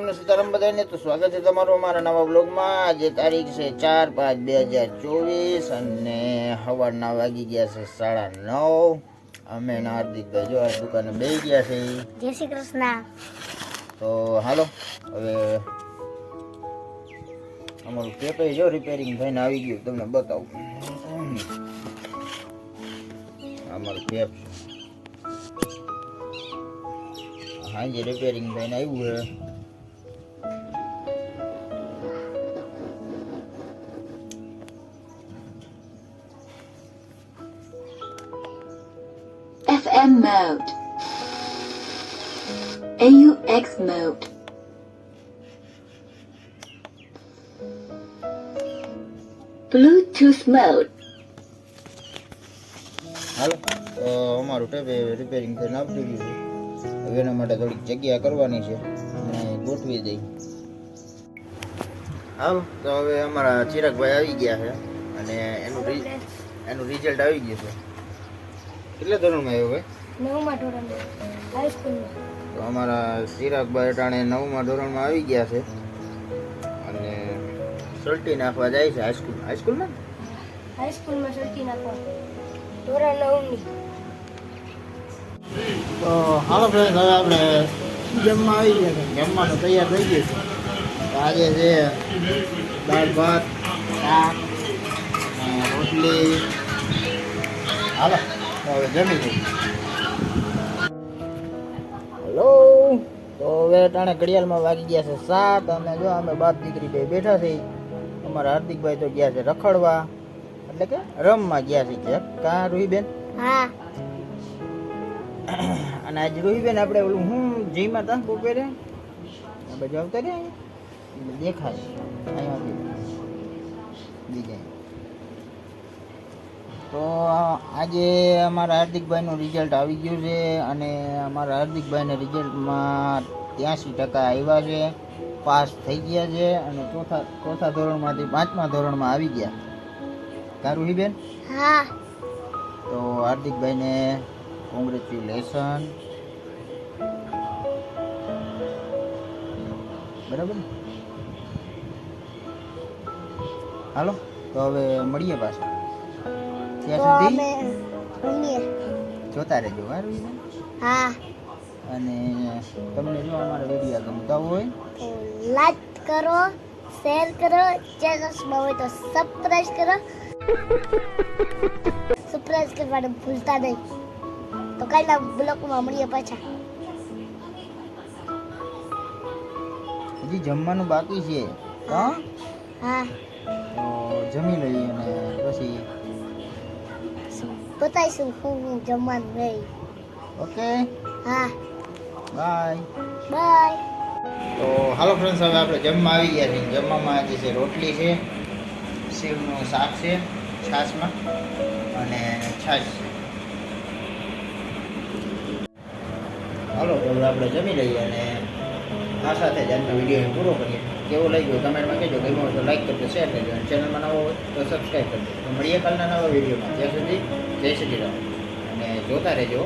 રામ સીતારામ બધાને. તો સ્વાગત છે તમારું અમારા નવા બ્લોગમાં. આજે તારીખ છે 4/5/2024 અને સવારના વાગી ગયા છે 9:30. અમે ના હાર્દિકભાઈ જો આ દુકાને બેસી ગયા છે. જય શ્રી કૃષ્ણ. તો હાલો હવે અમારું પેપે જો રિપેરિંગ થઈને આવી ગયું, તમને બતાવું. અમારું પેપ હાજે રિપેરિંગ થઈને આવ્યું છે. FM mode, AUX mode, Bluetooth mode. હાલો તો અમારું ટેપ રિપેરિંગ થઈને આપી ગયું છે. હવે એના માટે થોડીક જગ્યા કરવાની છે અને ગોઠવી દઈ. હાલો તો હવે અમારા ચિરાગભાઈ આવી ગયા છે અને એનું રિઝલ્ટ આવી ગયું છે. કેટલા ધોરણમાં આવ્યો ભાઈ? 9મા ધોરણમાં હાઈસ્કૂલમાં. તો અમારા ચિરાગભાઈ અટાણે 9મા ધોરણમાં આવી ગયા છે અને સલટી નાખવા જાય છે હાઈસ્કૂલમાં સર્ટી નાખવા ધોરણ 9ની. તો હાલો ફ્રેન્ડ, હવે આપણે જમવા આવી ગયા છે. જમવાનું તૈયાર થઈ ગયું છે. તો આજે છે દાળ ભાત, શાક અને રોટલી. હાલો તો હવે જમી લઈએ. હલો તો હવે ટાણે ઘડિયાળમાં વાગી ગયા છે 7. અમે જો અમે બાપ દીકરી બે બેઠા છે. અમારા હાર્દિકભાઈ તો ગયા છે રખડવા, એટલે કે રમવા ગયા છે ક્યાંક. કાં રૂહીબેન? હા. અને આજે રોહીબેન આપણે ઓલું હું જીમાં હતા બપોરે આ બાજુ આવતા રહ્યા દેખાય અહીંયાથી બીજા. તો આજે અમારા હાર્દિકભાઈનું રિઝલ્ટ આવી ગયું છે અને અમારા હાર્દિકભાઈને રિઝલ્ટમાં 83% આવ્યા છે, પાસ થઈ ગયા છે અને ચોથા ધોરણમાંથી 5મા ધોરણમાં આવી ગયા. તારું હિબેન? હા. તો હાર્દિકભાઈને કોંગ્રેચ્યુલેશન. બરાબર ને? હાલો તો હવે મળીએ પાછા. ત્યાં તો સુધી અમે રમીએ. જોતા રહેજો. બરાબર? હા. અને તમને જો અમારા વિડીયો ગમતા હોય તો લાઈક કરો, શેર કરો, ચેનલમાં હોય તો સબસ્ક્રાઇબ કરો. સબસ્ક્રાઇબ કરવાનું ભૂલતા નહીં. તો કાલના બ્લોગમાં મળીએ પાછા. હજી જમવાનું બાકી છે. હા હા. તો જમી લઈએ અને પછી બતાવીશું હું જમવાનું રહી. ઓકે હા. બાય. બાય. તો હાલો ફ્રેન્ડ્સ, હવે આપણે જમવા આવી ગયા છીએ. જમવામાં આજે છે રોટલી છે, સેવનું શાક છે છાશમાં અને છાશ છે. હાલો તો હવે આપણે જમી લઈએ અને આ સાથે જ આજનો વિડીયો પૂરો કરીએ. કેવો લાગ્યો કમેન્ટમાં કહેજો. ગમ્યો હોય તો લાઈક કરજો, શેર કરજો અને ચેનલમાં નવો હોય તો સબસ્ક્રાઈબ કરજો. તો મળીએ કાલના નવા વિડીયોમાં. ત્યાં સુધી જય શ્રી રામ અને જોતા રહેજો.